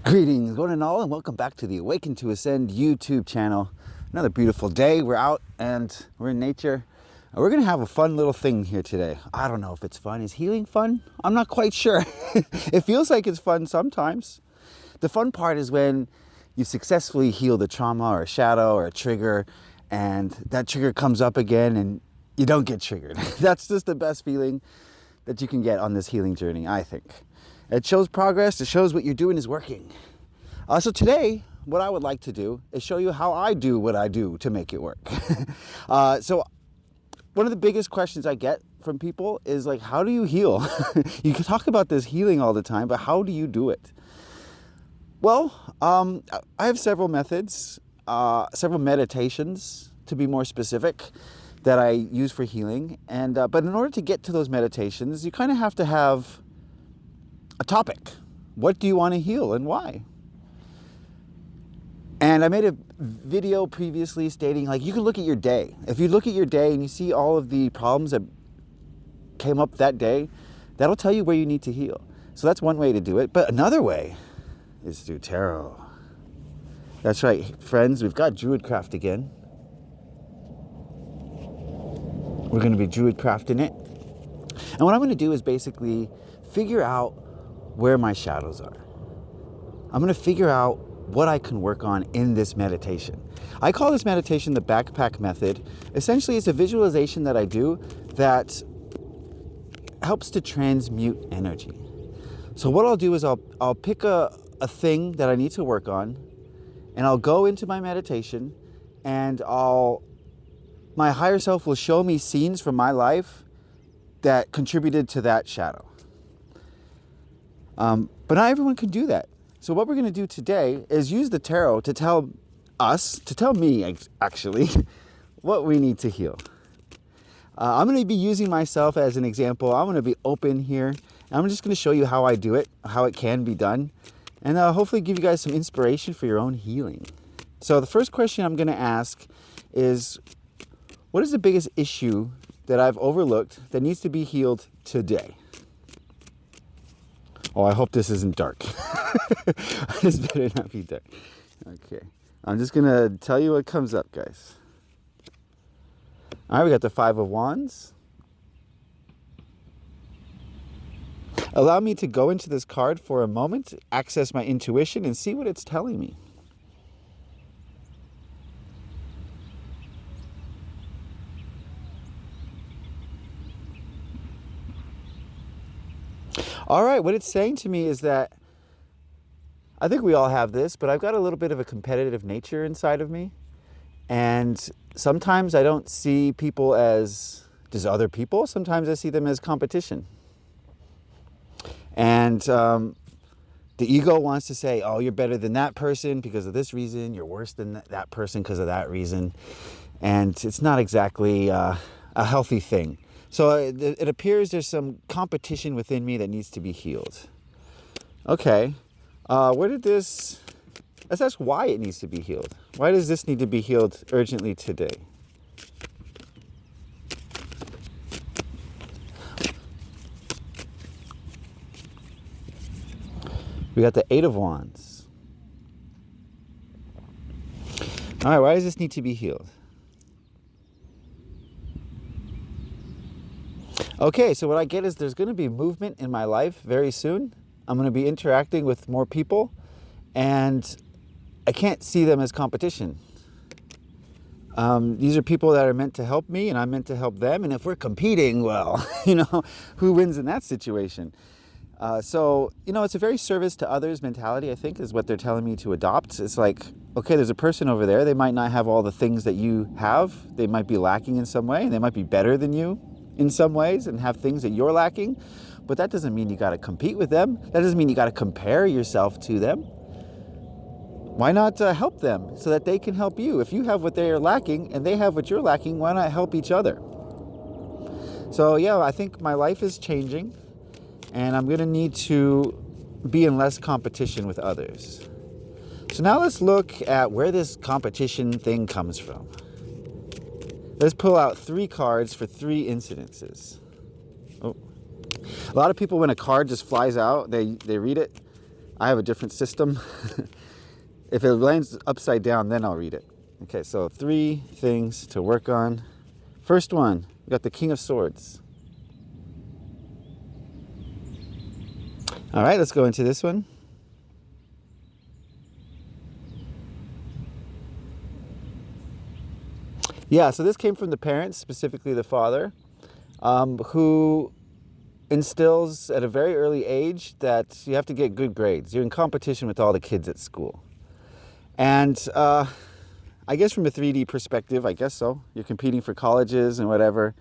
Greetings, one and all, and welcome back to the Awaken to Ascend YouTube channel. Another beautiful day. We're out and we're in nature. We're going to have a fun little thing here today. I don't know if it's fun. Is healing fun? I'm not quite sure. It feels like it's fun sometimes. The fun part is when you successfully heal the trauma or a shadow or a trigger, and that trigger comes up again and you don't get triggered. That's just the best feeling that you can get on this healing journey, I think. It shows progress. It shows what you're doing is working. So today, what I would like to do is show you how I do what I do to make it work. So one of the biggest questions I get from people is like, how do you heal? You can talk about this healing all the time, but how do you do it? Well, I have several methods, several meditations to be more specific, that I use for healing. But in order to get to those meditations, you kind of have to have a topic. What do you want to heal and why? And I made a video previously stating, like, you can look at your day. If you look at your day and you see all of the problems that came up that day, that'll tell you where you need to heal. So that's one way to do it. But another way is through tarot. That's right, friends, we've got Druidcraft again. We're going to be Druidcrafting it. And what I'm going to do is basically figure out where my shadows are. I'm going to figure out what I can work on in this meditation. I call this meditation the backpack method. Essentially, it's a visualization that I do that helps to transmute energy. So what I'll do is I'll pick a thing that I need to work on, and I'll go into my meditation, and my higher self will show me scenes from my life that contributed to that shadow. But not everyone can do that. So what we're going to do today is use the tarot to tell me actually, what we need to heal. I'm going to be using myself as an example. I'm going to be open here. I'm just going to show you how I do it, how it can be done, and hopefully give you guys some inspiration for your own healing. So the first question I'm going to ask is, what is the biggest issue that I've overlooked that needs to be healed today? Oh, I hope this isn't dark. This better not be dark. Okay. I'm just going to tell you what comes up, guys. All right, we got the Five of Wands. Allow me to go into this card for a moment, access my intuition, and see what it's telling me. All right, what it's saying to me is that I think we all have this, but I've got a little bit of a competitive nature inside of me. And sometimes I don't see people as just other people. Sometimes I see them as competition. And the ego wants to say, oh, you're better than that person because of this reason. You're worse than that person because of that reason. And it's not exactly a healthy thing. So it appears there's some competition within me that needs to be healed. Okay, let's ask why it needs to be healed. Why does this need to be healed urgently today? We got the Eight of Wands. All right, why does this need to be healed? Okay, so what I get is there's going to be movement in my life very soon. I'm going to be interacting with more people, and I can't see them as competition. These are people that are meant to help me, and I'm meant to help them. And if we're competing, well, who wins in that situation? So, it's a very service to others mentality, I think, is what they're telling me to adopt. It's like, okay, there's a person over there. They might not have all the things that you have. They might be lacking in some way, and they might be better than you in some ways and have things that you're lacking. But that doesn't mean you got to compete with them. That doesn't mean you got to compare yourself to them. Why not help them so that they can help you? If you have what they are lacking and they have what you're lacking, why not help each other? So yeah, I think my life is changing, and I'm going to need to be in less competition with others. So now let's look at where this competition thing comes from. Let's pull out 3 cards for 3 incidences. Oh. A lot of people, when a card just flies out, they read it I have a different system. If it lands upside down, then I'll read it. Okay, so 3 things to work on. First one, we got the King of Swords. All right, let's go into this one. Yeah, so this came from the parents, specifically the father, who instills at a very early age that you have to get good grades. You're in competition with all the kids at school. And I guess from a 3D perspective, I guess so. You're competing for colleges and whatever.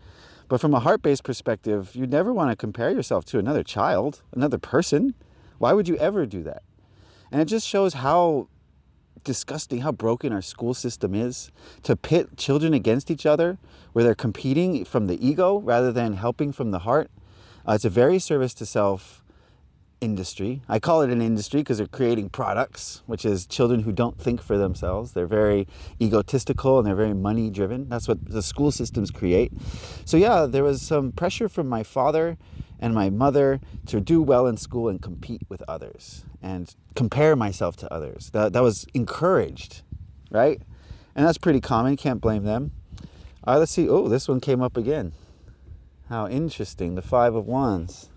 But from a heart-based perspective, you never want to compare yourself to another child, another person. Why would you ever do that? And it just shows how disgusting, how broken our school system is, to pit children against each other where they're competing from the ego rather than helping from the heart. It's a very service to self industry. I call it an industry because they're creating products, which is children who don't think for themselves. They're very egotistical and they're very money driven. That's what the school systems create. So yeah, there was some pressure from my father and my mother to do well in school and compete with others and compare myself to others. That was encouraged, right? And that's pretty common. Can't blame them. Let's see. Oh, this one came up again. How interesting. The 5 of Wands.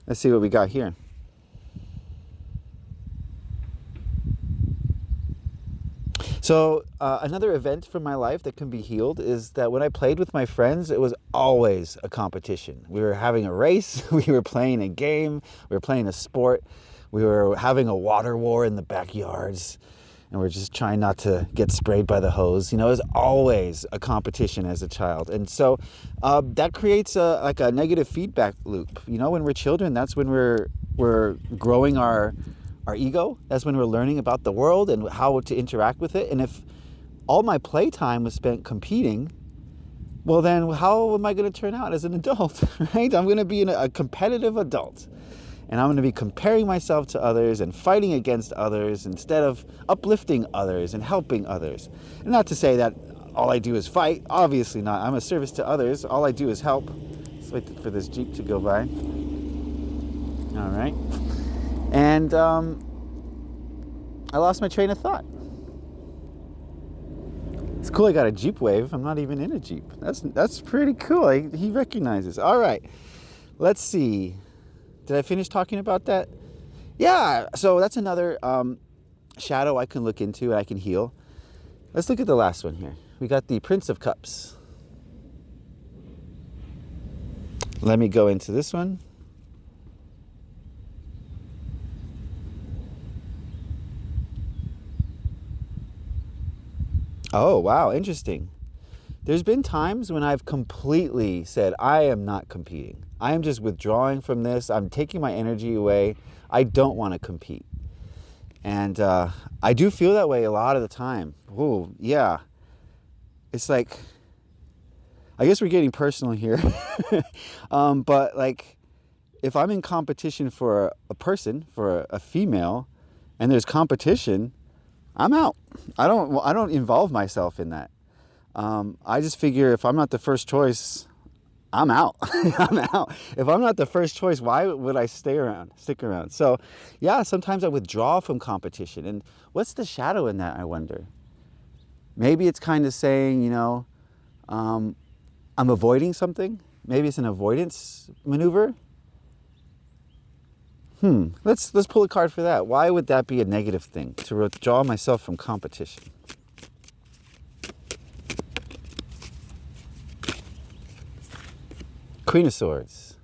Let's see what we got here. So another event from my life that can be healed is that when I played with my friends, it was always a competition. We were having a race, we were playing a game, we were playing a sport, we were having a water war in the backyards, and we're just trying not to get sprayed by the hose. You know, it was always a competition as a child. And so that creates like a negative feedback loop. You know, when we're children, that's when we're growing our ego. That's when we're learning about the world and how to interact with it. And if all my playtime was spent competing, well then how am I going to turn out as an adult, right? I'm going to be a competitive adult. And I'm going to be comparing myself to others and fighting against others instead of uplifting others and helping others. And not to say that all I do is fight. Obviously not. I'm a service to others. All I do is help. Let's wait for this Jeep to go by. All right. And I lost my train of thought. It's cool I got a Jeep wave. I'm not even in a Jeep. That's pretty cool. He recognizes. All right. Let's see. Did I finish talking about that? Yeah. So that's another shadow I can look into and I can heal. Let's look at the last one here. We got the Prince of Cups. Let me go into this one. Oh, wow, interesting. There's been times when I've completely said, I am not competing. I am just withdrawing from this. I'm taking my energy away. I don't want to compete. And I do feel that way a lot of the time. Oh, yeah. It's like, I guess we're getting personal here. But like, if I'm in competition for a person, for a female, and there's competition, I'm out. I don't involve myself in that. I just figure if I'm not the first choice, I'm out. I'm out. If I'm not the first choice, why would I stick around? So yeah, sometimes I withdraw from competition. And what's the shadow in that, I wonder? Maybe it's kind of saying, you know, I'm avoiding something. Maybe it's an avoidance maneuver. Let's pull a card for that. Why would that be a negative thing, to withdraw myself from competition? Queen of Swords.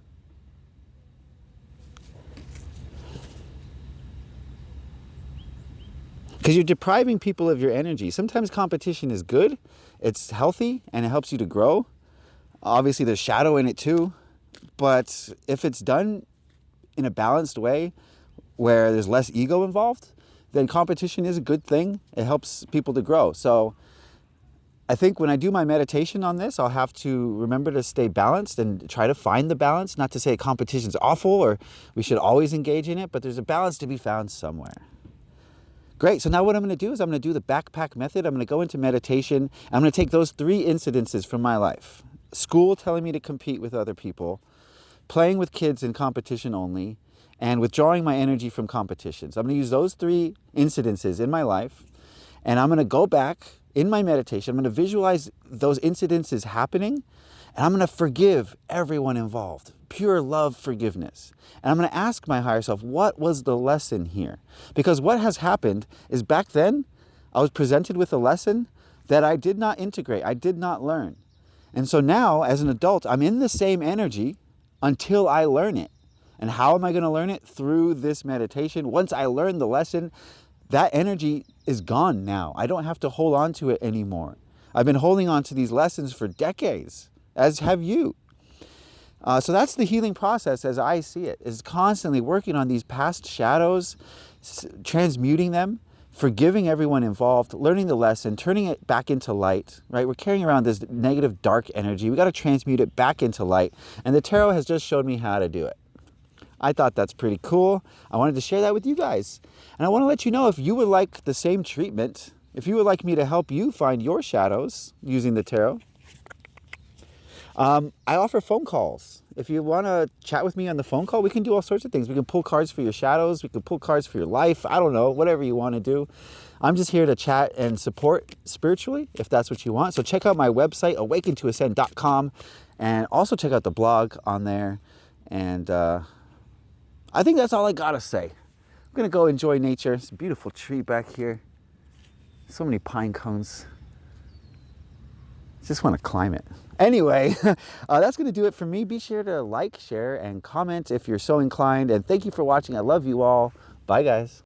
Because you're depriving people of your energy. Sometimes competition is good, it's healthy, and it helps you to grow. Obviously, there's shadow in it too. But if it's done in a balanced way where there's less ego involved, then competition is a good thing. It helps people to grow. So I think when I do my meditation on this, I'll have to remember to stay balanced and try to find the balance. Not to say competition's awful or we should always engage in it, but there's a balance to be found somewhere. Great. So now what I'm going to do is I'm going to do the backpack method. I'm going to go into meditation. I'm going to take those 3 incidences from my life. School telling me to compete with other people, playing with kids in competition only, and withdrawing my energy from competitions. I'm going to use those 3 incidences in my life, and I'm going to go back in my meditation. I'm going to visualize those incidences happening, and I'm going to forgive everyone involved. Pure love, forgiveness. And I'm going to ask my higher self, what was the lesson here? Because what has happened is back then, I was presented with a lesson that I did not integrate. I did not learn. And so now, as an adult, I'm in the same energy until I learn it. And how am I going to learn it? Through this meditation. Once I learn the lesson, that energy is gone now. I don't have to hold on to it anymore. I've been holding on to these lessons for decades, as have you. So that's the healing process as I see it, is constantly working on these past shadows, transmuting them, forgiving everyone involved, learning the lesson, turning it back into light, right? We're carrying around this negative, dark energy. We got to transmute it back into light. And the tarot has just showed me how to do it. I thought that's pretty cool. I wanted to share that with you guys. And I want to let you know, if you would like the same treatment, if you would like me to help you find your shadows using the tarot, I offer phone calls. If you want to chat with me on the phone call, we can do all sorts of things. We can pull cards for your shadows. We can pull cards for your life. I don't know, whatever you want to do. I'm just here to chat and support spiritually, if that's what you want. So check out my website, awakentoascend.com, and also check out the blog on there. And I think that's all I got to say. I'm going to go enjoy nature. It's a beautiful tree back here. So many pine cones. Just want to climb it. Anyway, that's going to do it for me. Be sure to like, share, and comment if you're so inclined. And thank you for watching. I love you all. Bye, guys.